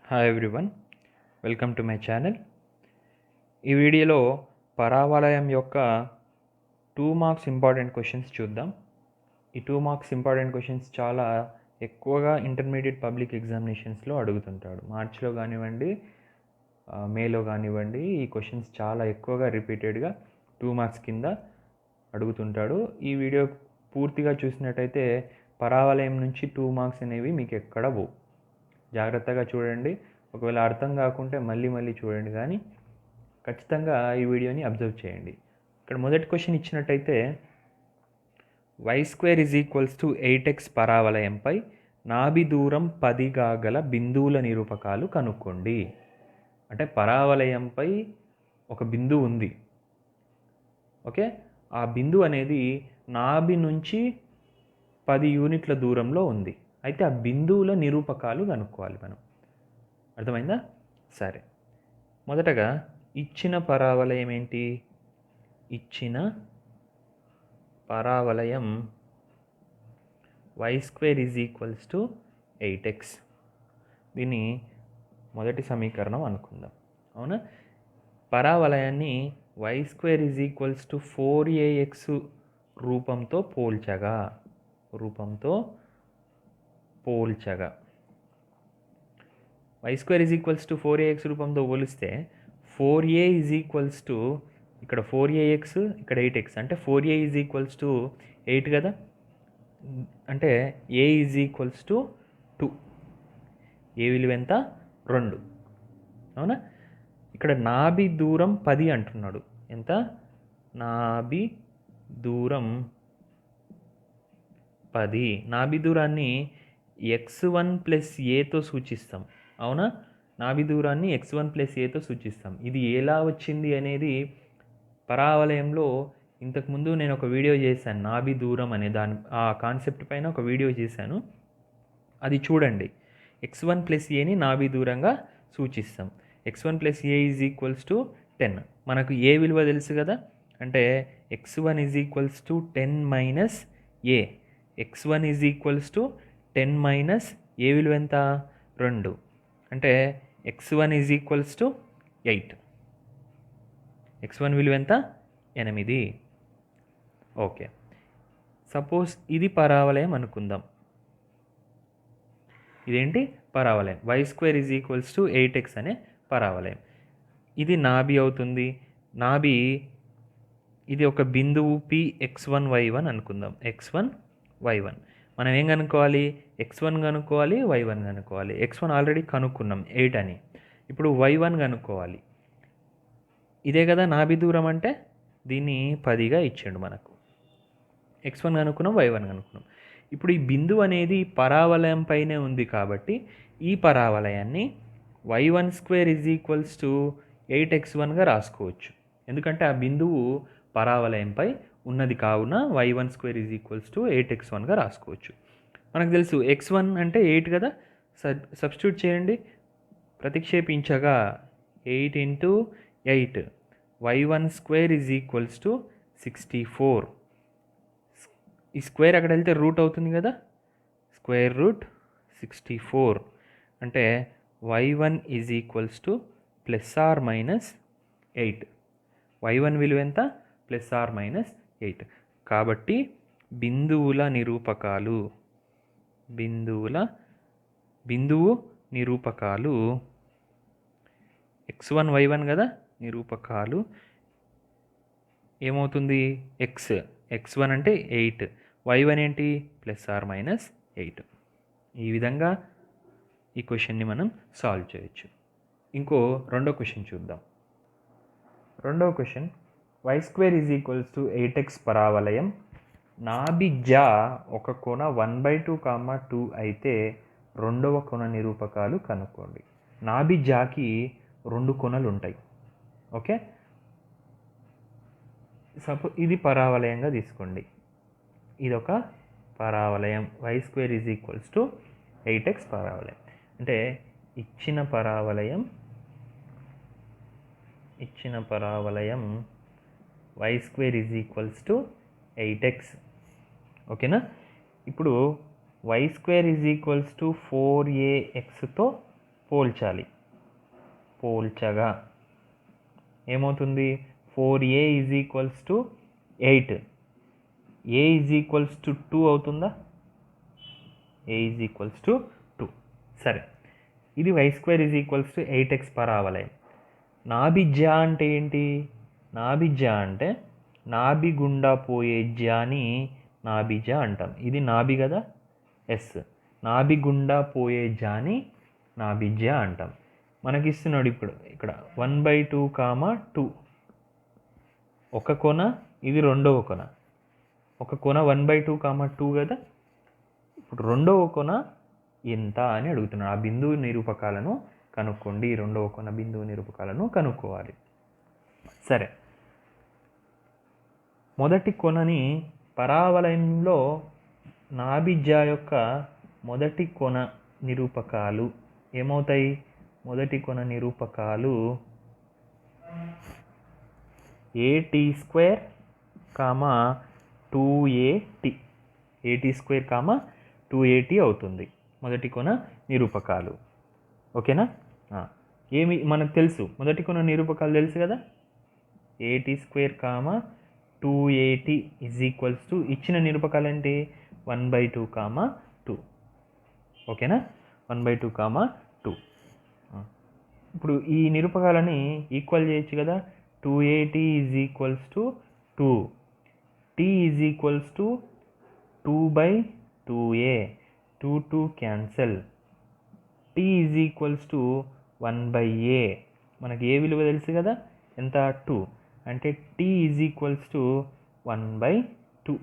Hi everyone, welcome to my channel. ఈ వీడియోలో పరావలయం యొక్క 2 మార్క్స్ ఇంపార్టెంట్ క్వశ్చన్స్ చూద్దాం. ఈ 2 మార్క్స్ ఇంపార్టెంట్ క్వశ్చన్స్ చాలా ఎక్కువగా ఇంటర్మీడియట్ పబ్లిక్ ఎగ్జామినేషన్స్లో అడుగుతుంటాడు. మార్చిలో కానివ్వండి, మేలో కానివ్వండి, ఈ క్వశ్చన్స్ చాలా ఎక్కువగా రిపీటెడ్గా 2 మార్క్స్ కింద అడుగుతుంటాడు. ఈ వీడియో పూర్తిగా చూసినట్టయితే పరావలయం నుంచి 2 మార్క్స్ అనేవి మీకు ఎక్కడ పోవు. జాగ్రత్తగా చూడండి. ఒకవేళ అర్థం కాకుంటే మళ్ళీ చూడండి, కానీ ఖచ్చితంగా ఈ వీడియోని అబ్జర్వ్ చేయండి. ఇక్కడ మొదటి క్వశ్చన్ ఇచ్చినట్టయితే y² = 8x పరావలయంపై నాభి దూరం 10గా గల బిందువుల నిరూపకాలు కనుక్కోండి. అంటే పరావలయంపై ఒక బిందువు ఉంది, ఓకే. ఆ బిందువు అనేది నాభి నుంచి 10 యూనిట్ల దూరంలో ఉంది. అయితే ఆ బిందువుల నిరూపకాలు కనుక్కోవాలి మనం. అర్థమైందా? సరే, మొదటగా ఇచ్చిన పరావలయం ఏంటి? ఇచ్చిన పరావలయం y² = 8x. దీన్ని మొదటి సమీకరణం అనుకుందాం, అవునా? పరావలయాన్ని y² = 4ax రూపంతో పోల్చగా y² = 4ax రూపంతో పోలిస్తే 4a = ఇక్కడ 4ax, ఇక్కడ 8x, అంటే 4a = 8 కదా. అంటే a = 2. ఏ విలువ ఎంత? 2, అవునా? ఇక్కడ నాభి దూరం 10 అంటున్నాడు. ఎంత? నాభి దూరం 10. నాభి దూరాన్ని x1 + aతో సూచిస్తాం, అవునా? నాభి దూరాన్ని x1 + aతో సూచిస్తాం. ఇది ఎలా వచ్చింది అనేది పరావలయంలో ఇంతకుముందు నేను ఒక వీడియో చేశాను. నాభి దూరం అనే ఆ కాన్సెప్ట్ పైన ఒక వీడియో చేశాను, అది చూడండి. x1 + aని నాభి దూరంగా సూచిస్తాం. x1 + a = 10. మనకు ఏ విలువ తెలుసు కదా, అంటే x1 = 10 - a. x1 = 10 - a విలువ ఎంత? 2. అంటే x1 = 8. x1 విలువ ఎంత? 8. ఓకే. సపోజ్ ఇది పరావలయం అనుకుందాం. ఇదేంటి? పరావలయం. y² = 8x అనే పరావలయం. ఇది నాభి అవుతుంది. నాభి ఇది ఒక బిందువు P x1 y1 అనుకుందాం. x1 y1 మనం ఏం కనుక్కోవాలి? x1 కనుక్కోవాలి, y1 కనుక్కోవాలి. x1 ఆల్రెడీ కనుక్కున్నాం 8 అని. ఇప్పుడు y1 కనుక్కోవాలి. ఇదే కదా నాభి దూరం అంటే. దీన్ని 10గా ఇచ్చాడు మనకు. x1 కనుక్కున్నాం, y1 కనుక్కున్నాం. ఇప్పుడు ఈ బిందువు అనేది పరావలయం పైనే ఉంది కాబట్టి ఈ పరావలయాన్ని y1² = 8x1గా రాసుకోవచ్చు. ఎందుకంటే ఆ బిందువు పరావలయంపై ఉన్నది కావున y1² = 8x1గా రాసుకోవచ్చు. మనకు తెలుసు x1 అంటే 8 కదా. సబ్స్టిట్యూట్ చేయండి. ప్రతిక్షేపించగా 8 × 8 y1² = 64. ఈ స్క్వేర్ అక్కడ వెళ్తే రూట్ అవుతుంది కదా. √64 అంటే y1 = ±8. y1 విలువ ఎంత? ±8. కాబట్టి బిందువు నిరూపకాలు x1 y1 కదా. నిరూపకాలు ఏమవుతుంది? x1 అంటే 8, y1 ఏంటి? ±8. ఈ విధంగా ఈ క్వశ్చన్ని మనం సాల్వ్ చేయొచ్చు. రెండో క్వశ్చన్ చూద్దాం. రెండవ క్వశ్చన్, y² = 8x పరావలయం నాభి జ్యా ఒక కోణ 1/2, 2 అయితే రెండవ కోణ నిరూపకాలు కనుక్కోండి. నాభి జాకి 2 కొనలు ఉంటాయి, ఓకే. ఇది పరావలయంగా తీసుకోండి. ఇదొక పరావలయం y² = 8x పరావలయం. అంటే ఇచ్చిన పరావలయం y² = 8x, ఓకేనా. ఇప్పుడు y² = 4axతో పోల్చాలి. పోల్చగా ఏమవుతుంది? 4a is equals to 8. a is equals to 2 అవుతుందా? a is equals to 2. సరే, ఇది y² is equals to 8x పరావలయం. నాభి జ్యా అంటే ఏంటి? నాభి జ్యా అంటే నాభి గుండా పోయే జ్యాని నాభి జ్యా అంటాం. ఇది నాభి కదా, ఎస్. నాభి గుండా పోయే జ్యాని నాభి జ్యా అంటాం. మనకి ఇస్తున్నాడు ఇప్పుడు ఇక్కడ 1/2, 2. ఒక కొన, ఇది రెండవ కొన. ఒక కొన 1/2, 2 కదా. ఇప్పుడు రెండవ కొన ఎంత అని అడుగుతున్నాడు. ఆ బిందువు నిరూపకాలను కనుక్కోండి. రెండవ కొన బిందువు నిరూపకాలను కనుక్కోవాలి. సరే, మొదటి కొనని పరావలయంలో నాభిజ్యా యొక్క మొదటి కొన నిరూపకాలు ఏమవుతాయి? మొదటి కొన నిరూపకాలు at², 2at. at², 2at అవుతుంది మొదటి కొన నిరూపకాలు. ఓకేనా? ఏమి మనకు తెలుసు? మొదటి కొన నిరూపకాలు తెలుసు కదా. at², 2at is equals to ఇచ్చిన నిరూపకాలు ఏంటి? 1/2, 2. ఓకేనా? 1/2, 2. ఇప్పుడు ఈ నిరూపకాలని ఈక్వల్ చేయొచ్చు కదా. 2at is equals to 2. t is equals to 2/2a. 2 cancel. t is equals to 1/a. మనకి ఏ విలువ తెలుసు కదా, ఎంత? 2. అంటే t is equals to 1/2.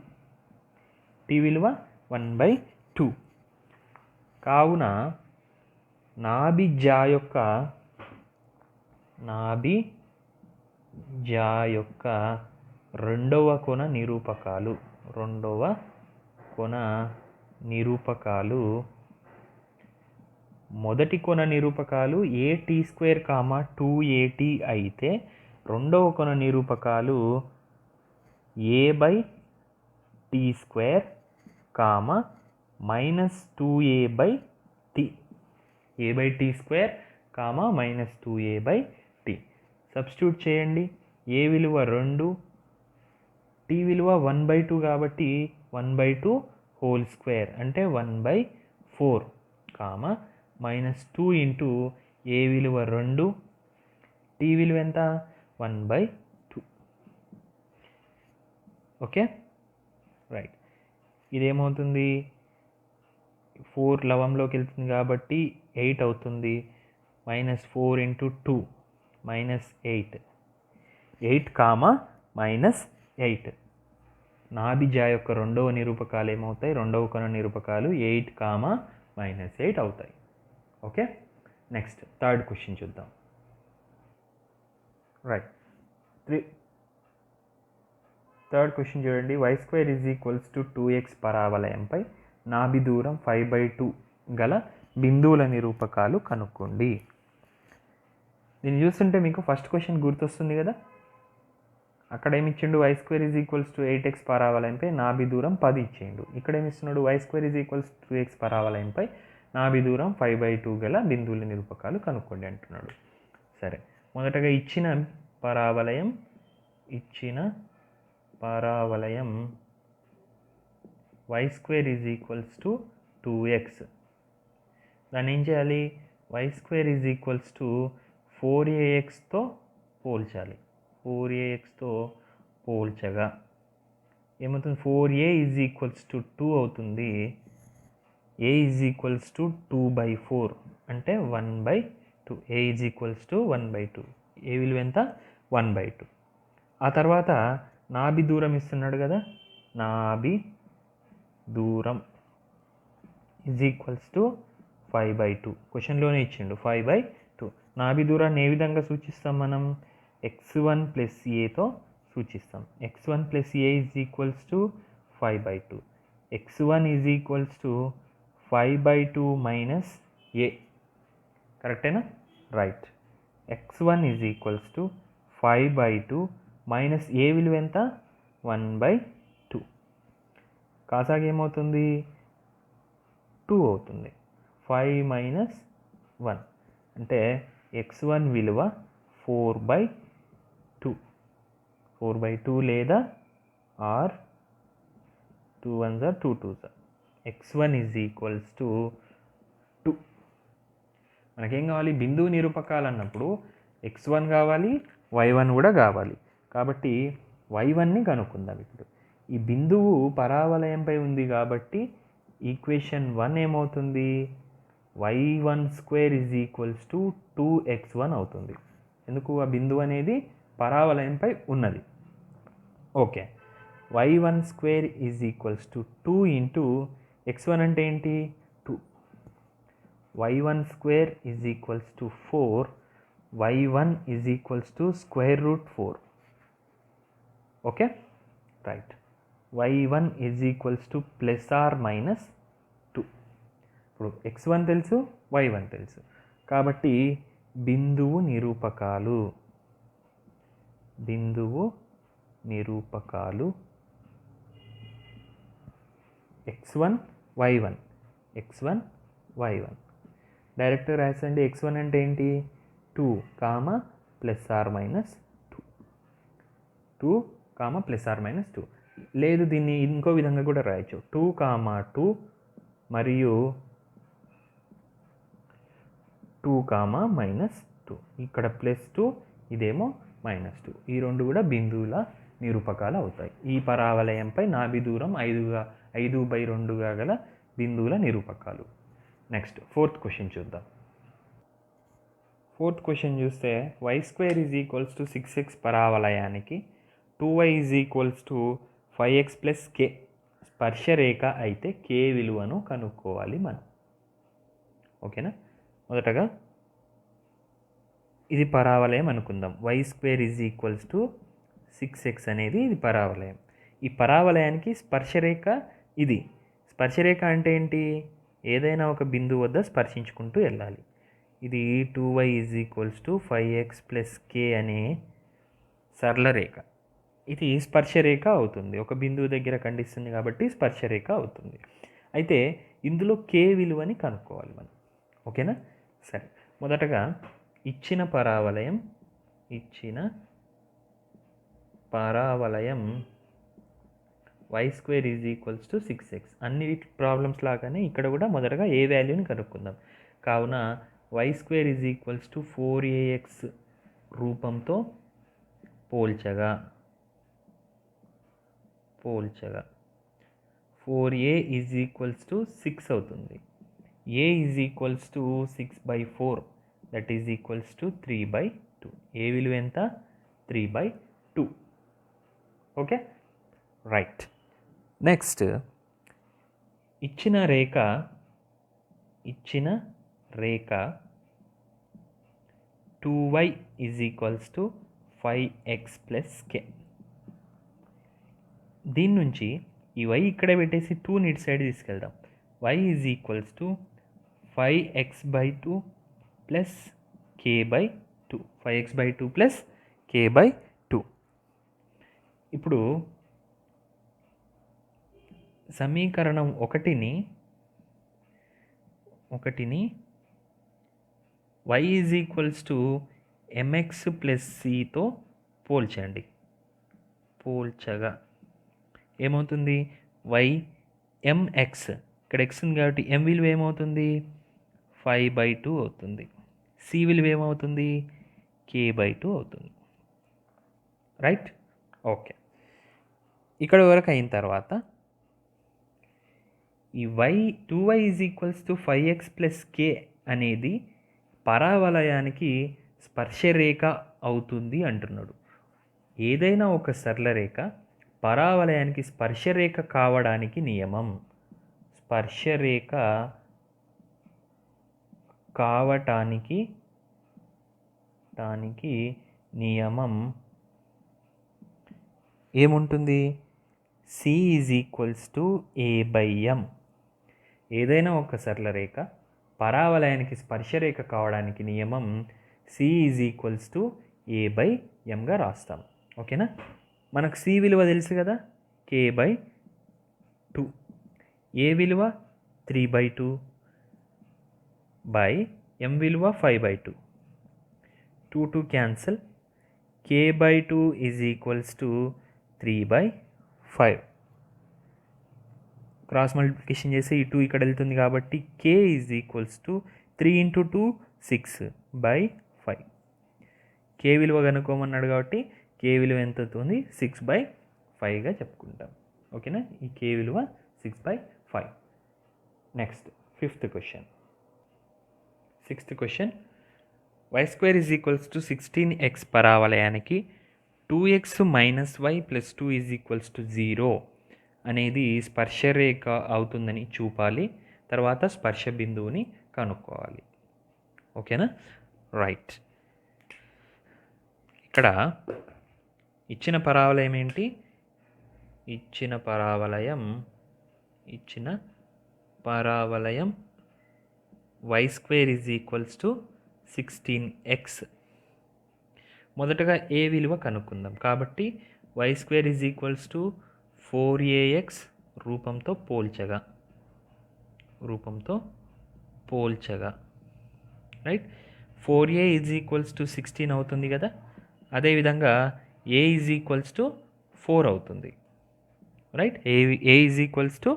t విలువ 1/2. కావున నాభిజ్యా యొక్క రెండవ కొన నిరూపకాలు మొదటి కొన నిరూపకాలు at², 2at అయితే రెండవ కొన నిరూపకాలు a/t², -2a/t. a/t² -2a/t. Substitute చేయండి. a విలువ 2, t విలువ 1/2 కాబట్టి 1/2 హోల్ స్క్వేర్ అంటే 1/4, -2 ఇంటూ a విలువ 2, t విలువ ఎంత? 1/2. Okay, right. ఇదేమవుతుంది? 4 లవంలోకి వెళ్తుంది కాబట్టి 8 అవుతుంది. -4 ఇంటూ 2 -8. 8, -8. నాభిజ్యా యొక్క రెండవ నిరూపకాలు ఏమవుతాయి? రెండవ కొన నిరూపకాలు 8, -8 అవుతాయి. ఓకే, నెక్స్ట్ థర్డ్ క్వశ్చన్ చూద్దాం. రైట్, థర్డ్ క్వశ్చన్ చూడండి. y² is equals to 2x పరావలయంపై నాభి దూరం 5/2 గల బిందువుల నిరూపకాలు కనుక్కోండి. దీన్ని చూస్తుంటే మీకు ఫస్ట్ క్వశ్చన్ గుర్తొస్తుంది కదా. అక్కడ ఏమి ఇచ్చిండు? y² is equals to 8x పరావలయంపై నాభి దూరం 10 ఇచ్చిండు. ఇక్కడ ఏమి ఇస్తున్నాడు? y² is equals to 2x పరావలయంపై నాభి దూరం 5/2 గల బిందువుల నిరూపకాలు కనుక్కోండి అంటున్నాడు. సరే, మొదటగా ఇచ్చిన పరావలయం y² is equals to 2x. దాన్ని ఏం చేయాలి? y² ఈజ్ ఈక్వల్స్ టు 4axతో పోల్చాలి. 4axతో పోల్చగా ఏమవుతుంది? 4a ఈజ్ ఈక్వల్స్ టు 2 అవుతుంది. a ఈజ్ ఈక్వల్స్ టు 2/4 అంటే 1/2. a is equals to 1/2. a విలువ ఎంత? 1/2. ఆ తర్వాత నాభి దూరం ఇస్తున్నాడు కదా. నాభి దూరం ఈజ్ ఈక్వల్స్ టు 5/2. క్వశ్చన్లోనే ఇచ్చిండు 5/2. నాభి దూరాన్ని ఏ విధంగా సూచిస్తాం మనం? x1 + aతో సూచిస్తాం. x1 + a is equals to 5/2. x1 is equals to 5/2 - a. కరెక్టేనా? Right. x1 is equals to 5/2 - a విలువ ఎంత? 1/2. కాసాగా ఏమవుతుంది? 2 అవుతుంది. 5 - 1 అంటే x1 విలువ 4/2 లేదా or 2 1s are 2 2s are x1 is equals to 2. మనకేం కావాలి? బిందువు నిరూపకాలు అన్నప్పుడు x1 కావాలి, y1 కూడా కావాలి. కాబట్టి y1ని కనుక్కుందాం. ఇప్పుడు ఈ బిందువు పరావలయంపై ఉంది కాబట్టి ఈక్వేషన్ 1 ఏమవుతుంది? y1² is equals to 2x1 అవుతుంది. ఎందుకు? ఆ బిందువు అనేది పరావలయంపై ఉన్నది. Okay, y1² is equals to 2 into x1 అంటే ఏంటి? 2. y1² is equals to 4. y1 is equals to √4. Okay, right. y1 is equals to +or-2. ఇప్పుడు x1 తెలుసు, y1 తెలుసు. కాబట్టి బిందువు నిరూపకాలు x1 y1 డైరెక్ట్ రాసండి. x1 అంటే ఏంటి? 2, +or-2. 2, +or-2. లేదు, దీన్ని ఇంకో విధంగా కూడా రాయొచ్చు. 2, 2 మరియు 2, -2. ఇక్కడ +2, ఇదేమో -2. ఈ రెండు కూడా బిందువుల నిరూపకాలు అవుతాయి. ఈ పరావలయంపై నాభి దూరం 5/2గా గల బిందువుల నిరూపకాలు. నెక్స్ట్ 4th క్వశ్చన్ చూద్దాం. 4th క్వశ్చన్ చూస్తే y² is equals to 6x పరావలయానికి 2y is equals to 5x + k స్పర్శరేఖ అయితే k విలువను కనుక్కోవాలి మనం. ఓకేనా? మొదటగా ఇది పరావలయం అనుకుందాం. y² is equals to 6x అనేది ఇది పరావలయం. ఈ పరావలయానికి స్పర్శరేఖ ఇది. స్పర్శరేఖ అంటే ఏంటి? ఏదైనా ఒక బిందువు వద్ద స్పర్శించుకుంటూ వెళ్ళాలి. ఇది 2y is equals to 5x + k అనే సరళ రేఖ. ఇది స్పర్శరేఖ అవుతుంది. ఒక బిందువు దగ్గర ఖండిస్తుంది కాబట్టి స్పర్శరేఖ అవుతుంది. అయితే ఇందులో k విలువని కనుక్కోవాలి మనం. ఓకేనా? సరే, మొదటగా ఇచ్చిన పరావలయం y² is equals to 6x. అన్ని ప్రాబ్లమ్స్ లాగానే ఇక్కడ కూడా మొదటగా ఏ వాల్యూని కనుక్కుందాం. కావున y² is equals to 4ax రూపంతో పోల్చగా 4a ఈజ్ ఈక్వల్స్ టు 6 అవుతుంది. a is equals to 6/4, that is equals to 3/2. ఏ విలువ ఎంత? 3/2. Okay, right. నెక్స్ట్ ఇచ్చిన రేఖ 2y is equals to 5x + k. దీని నుంచి ఈ y ఇక్కడే పెట్టేసి 2ని ఇటు సైడ్ తీసుకెళ్దాం. y is equals to 5x/2 + k/2. 5x/2 + k/2. ఇప్పుడు సమీకరణం 1ని y is equals to mx + cతో పోల్చగా ఏమవుతుంది? y mx, ఇక్కడ x ఉంది కాబట్టి m విలువ ఏమవుతుంది? 5/2 అవుతుంది. c విలువ ఏమవుతుంది? k/2 అవుతుంది. రైట్? ఓకే, ఇక్కడ వరకు అయిన తర్వాత ఈ 2y is equals to 5x + k అనేది పరావలయానికి స్పర్శరేఖ అవుతుంది అంటున్నాడు. ఏదైనా ఒక సరళ రేఖ పరావలయానికి స్పర్శరేఖ కావడానికి నియమం ఏముంటుంది? c is equals to a/m. ఏదైనా ఒక సరళ రేఖ పరావలయానికి స్పర్శరేఖ కావడానికి నియమం c ఈజ్ ఈక్వల్స్ టు a/mగా రాస్తాం. ఓకేనా? మనకు c విలువ తెలుసు కదా, k/2. a విలువ 3/2 m విలువ 5/2, 2 cancel, k/2 is equals to 3/5. Cross multiplication చేసి ఈ 2 ఇక్కడ వెళ్తుంది కాబట్టి k is equals to 3 × 2 6/5. k విలువ కనుక్కోమన్నాడు కాబట్టి k విలువ ఎంత అవుతుంది? 6/5గా చెప్పుకుంటాం. ఓకేనా? ఈ k విలువ 6/5. Next 5th question. 6th question, y² is equals to 16x పరావలయానికి 2x - y + 2 is equals to 0 అనేది స్పర్శరేఖ అవుతుందని చూపాలి. తర్వాత స్పర్శ బిందువుని కనుక్కోవాలి. ఓకేనా? రైట్. ఇక్కడ ఇచ్చిన పరావలయం ఏంటి? ఇచ్చిన పరావలయం y² is equals to 16x. మొదటగా ఏ విలువ కనుక్కుందాం. కాబట్టి y² is equals to 4ax రూపంతో పోల్చగా right. 4a is equals to 16 అవుతుంది కదా. అదేవిధంగా a ఈజ్ ఈక్వల్స్ టు 4 అవుతుంది. Right. a is equals to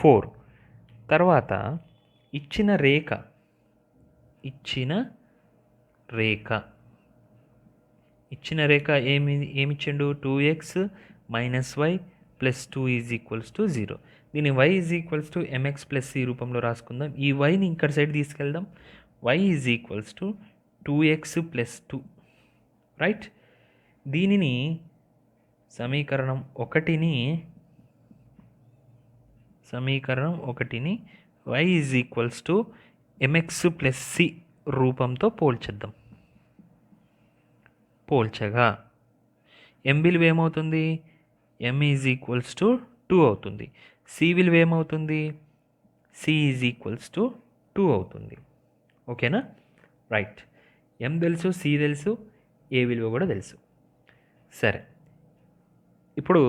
4. తర్వాత ఇచ్చిన రేఖ ఏమిచ్చిండు? 2x - y + 2 is equals to 0. దీన్ని y is equals to mx + c రూపంలో రాసుకుందాం. ఈ yని ఇక్కడ సైడ్ తీసుకెళ్దాం. y is equals to 2x + 2. Right. దీనిని సమీకరణం 1ని y is equals to mx + c రూపంతో పోల్చగా m విలువ ఏమవుతుంది? m ఈజ్ ఈక్వల్స్ టు 2 అవుతుంది. c విలువ ఏమవుతుంది? c ఈజ్ ఈక్వల్స్ టు 2 అవుతుంది. ఓకేనా? రైట్. m తెలుసు, c తెలుసు, a విలువ కూడా తెలుసు. సరే, ఇప్పుడు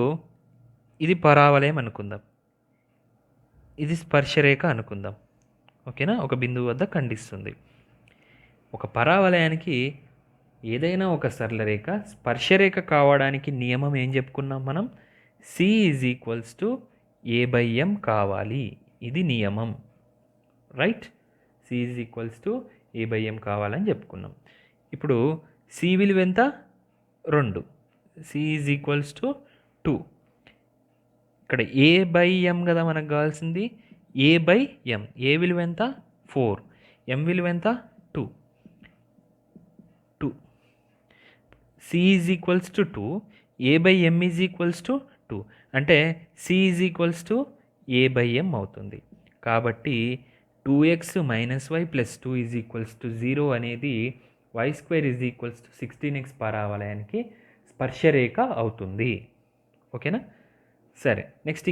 ఇది పరావలయం అనుకుందాం, ఇది స్పర్శరేఖ అనుకుందాం. ఓకేనా? ఒక బిందువు వద్ద ఖండిస్తుంది. ఒక పరావలయానికి ఏదైనా ఒక సరళరేఖ స్పర్శరేఖ కావడానికి నియమం ఏం చెప్పుకున్నాం మనం? c is equals to a/m కావాలి. ఇది నియమం. Right. c is equals to a/m కావాలని చెప్పుకున్నాం. ఇప్పుడు c విలువ ఎంత? 2. c is equals to 2. ఇక్కడ a/m కదా మనకు కావాల్సింది. a/m. a విలువ ఎంత? 4. m విలువ ఎంత? 2. c is equals to 2. a/m is equals to 2. అంటే c is equals to a/m అవుతుంది. కాబట్టి 2x - y + 2 is equals to 0 అనేది y² is equals to 16x పరావలయానికి స్పర్శరేఖ అవుతుంది. ఓకేనా? సరే, నెక్స్ట్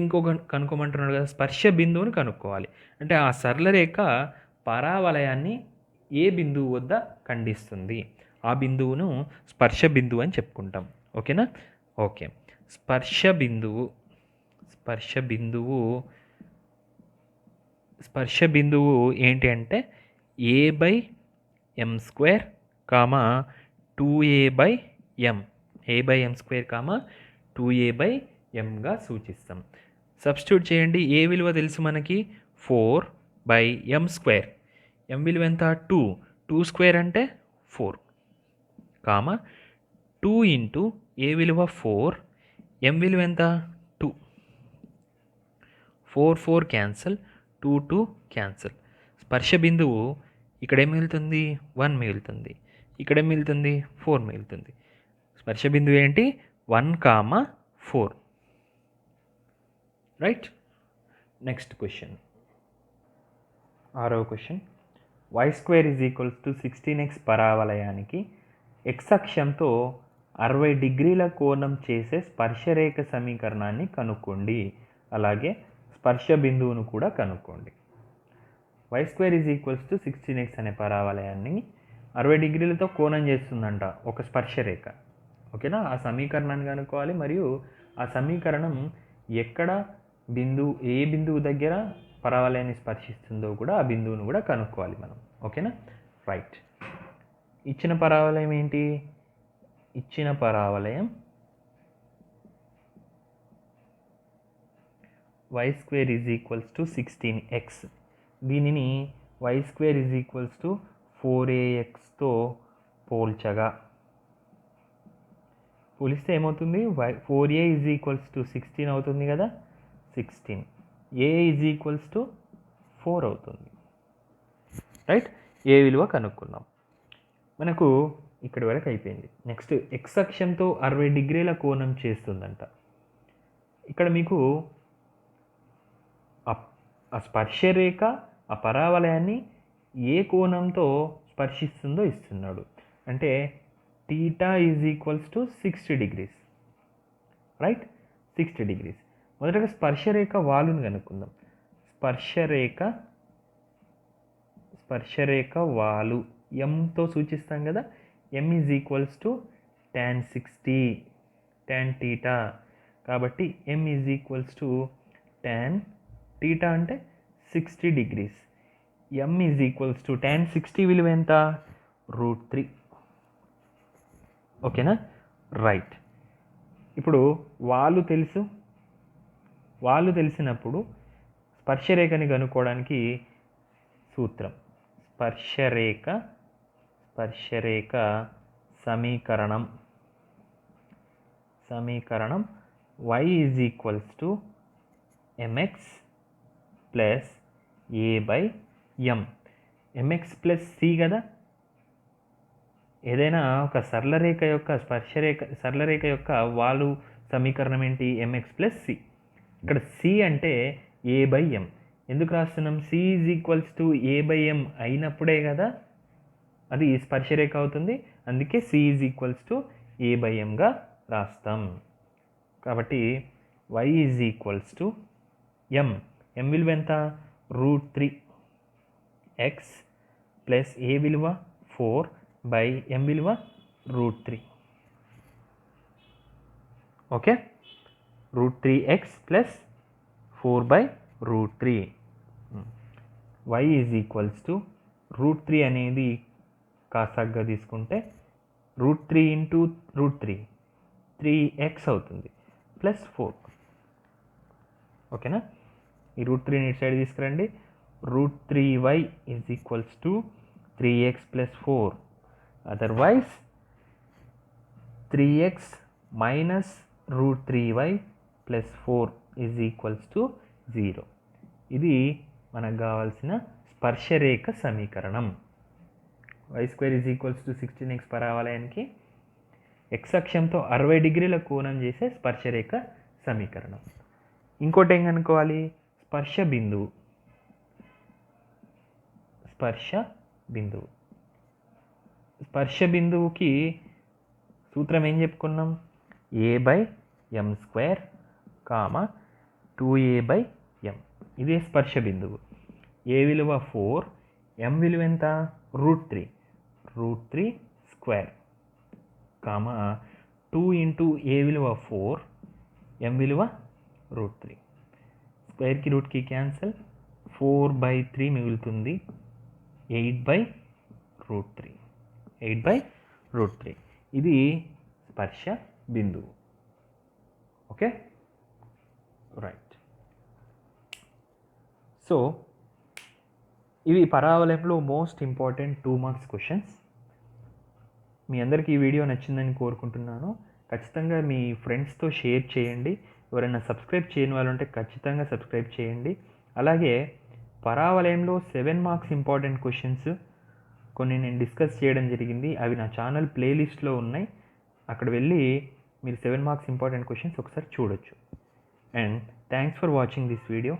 కనుక్కోమంటున్నాడు కదా, స్పర్శ బిందువుని కనుక్కోవాలి. అంటే ఆ సరళరేఖ పరావలయాన్ని ఏ బిందువు వద్ద ఖండిస్తుంది, ఆ బిందువును స్పర్శ బిందువు అని చెప్పుకుంటాం. ఓకేనా? ఓకే. స్పర్శ బిందువు ఏంటి అంటే a/m², 2a/m. a/m², 2a/mగా సూచిస్తాం. సబ్స్టిట్యూట్ చేయండి. a విలువ తెలుసు మనకి 4/m². m విలువ ఎంత? 2. 2² అంటే 4, 2 × a విలువ 4, m విలువ ఎంత? 2. 4 4 క్యాన్సల్, 2 2 క్యాన్సల్. స్పర్శ బిందువు ఇక్కడ ఏం మిగులుతుంది? 1 మిగులుతుంది. ఇక్కడ ఏం మిగులుతుంది? 4 మిగులుతుంది. స్పర్శ బిందువు ఏంటి? 1, 4. రైట్. నెక్స్ట్ క్వశ్చన్, 6వ question. y² is equals to 16x పరావలయానికి x అక్షంతో 60 డిగ్రీల కోణం చేసే స్పర్శరేఖ సమీకరణాన్ని కనుక్కోండి. అలాగే స్పర్శ బిందువును కూడా కనుక్కోండి. y² is equals to 16x అనే పరావలయాన్ని 60 డిగ్రీలతో కోణం చేస్తుందంట ఒక స్పర్శరేఖ. ఓకేనా? ఆ సమీకరణాన్ని కనుక్కోవాలి. మరియు ఆ సమీకరణం ఎక్కడ ఏ బిందువు దగ్గర పరావలయాన్ని స్పర్శిస్తుందో కూడా ఆ బిందువును కూడా కనుక్కోవాలి మనం. ఓకేనా? రైట్. ఇచ్చిన పరావలయం ఏంటి? ఇచ్చిన పరావలయం y² = 16x. దీనిని y² = 4axతో పోలిస్తే ఏమవుతుంది? 4a = 16 అవుతుంది కదా, 16. a = 4 అవుతుంది. రైట్. ఏ విలువ కనుక్కుందాం. మనకు ఇక్కడి వరకు అయిపోయింది. నెక్స్ట్ x అక్షంతో 60 డిగ్రీల కోణం చేస్తుందంట. ఇక్కడ మీకు ఆ స్పర్శరేఖ ఆ పరావలయాన్ని ఏ కోణంతో స్పర్శిస్తుందో ఇస్తున్నాడు. అంటే θ = 60 degrees. Right, 60 degrees. మొదటగా స్పర్శరేఖ వాలును కనుక్కుందాం. స్పర్శరేఖ వాలు ఎంతో సూచిస్తాం కదా. m = tan 60 tan θ. కాబట్టి m = tan θ అంటే 60 degrees. m = tan 60 విలువ ఎంత? √3. ఓకేనా? రైట్. ఇప్పుడు వాలు తెలిసినప్పుడు స్పర్శరేఖని కనుక్కోవడానికి సూత్రం స్పర్శరేఖ సమీకరణం y = mx + a/m. mx + c కదా. ఏదైనా ఒక సరళరేఖ యొక్క వాలు సమీకరణం ఏంటి? mx + c. ఇక్కడ c అంటే a/m. ఎందుకు రాస్తున్నాం? c = a/m అయినప్పుడే కదా అది స్పర్శరేఖ అవుతుంది. అందుకే c = a/mగా రాస్తాం. కాబట్టి y = m విలువ ఎంత? √3. x + a విలువ 4/m విలువ √3. ఓకే. √3x + 4/√3. y = √3 అనేది కాసాగ్గా తీసుకుంటే √3 × √3 3x అవుతుంది +4. ఓకేనా? ఈ √3ని ఇటు సైడ్ తీసుకురండి. √3y = 3x + 4. Otherwise 3x - √3y + 4 = 0. ఇది మనకు కావాల్సిన స్పర్శరేఖ సమీకరణం. y² = 16x పరావలయానికి x అక్షంతో 60 డిగ్రీల కోణం చేసే స్పర్శరేఖ సమీకరణం. ఇంకోటి ఏం కనుక్కోవాలి? స్పర్శ బిందువుకి సూత్రం ఏం చెప్పుకున్నాం? a/m², 2a/m. ఇదే స్పర్శ బిందువు. a విలువ 4, m విలువ ఎంత? √3 2 × a విలువ 4, m విలువ √3. స్క్వేర్కి రూట్కి క్యాన్సల్, 4/3 మిగులుతుంది. 8/√3. ఇది స్పర్శ బిందువు. ఓకే. రైట్. సో ఇవి పరావలయంలో మోస్ట్ ఇంపార్టెంట్ 2 మార్క్స్ క్వశ్చన్స్. మీ అందరికీ ఈ వీడియో నచ్చిందని కోరుకుంటున్నాను. ఖచ్చితంగా మీ ఫ్రెండ్స్తో షేర్ చేయండి. ఎవరైనా సబ్స్క్రైబ్ చేయని వాళ్ళు ఉంటే ఖచ్చితంగా సబ్స్క్రైబ్ చేయండి. అలాగే పరావలయంలో 7 మార్క్స్ ఇంపార్టెంట్ క్వశ్చన్స్ కొన్ని నేను డిస్కస్ చేయడం జరిగింది. అవి నా ఛానల్ ప్లేలిస్ట్లో ఉన్నాయి. అక్కడ వెళ్ళి మీరు 7 మార్క్స్ ఇంపార్టెంట్ క్వశ్చన్స్ ఒకసారి చూడొచ్చు. And thanks for watching this video.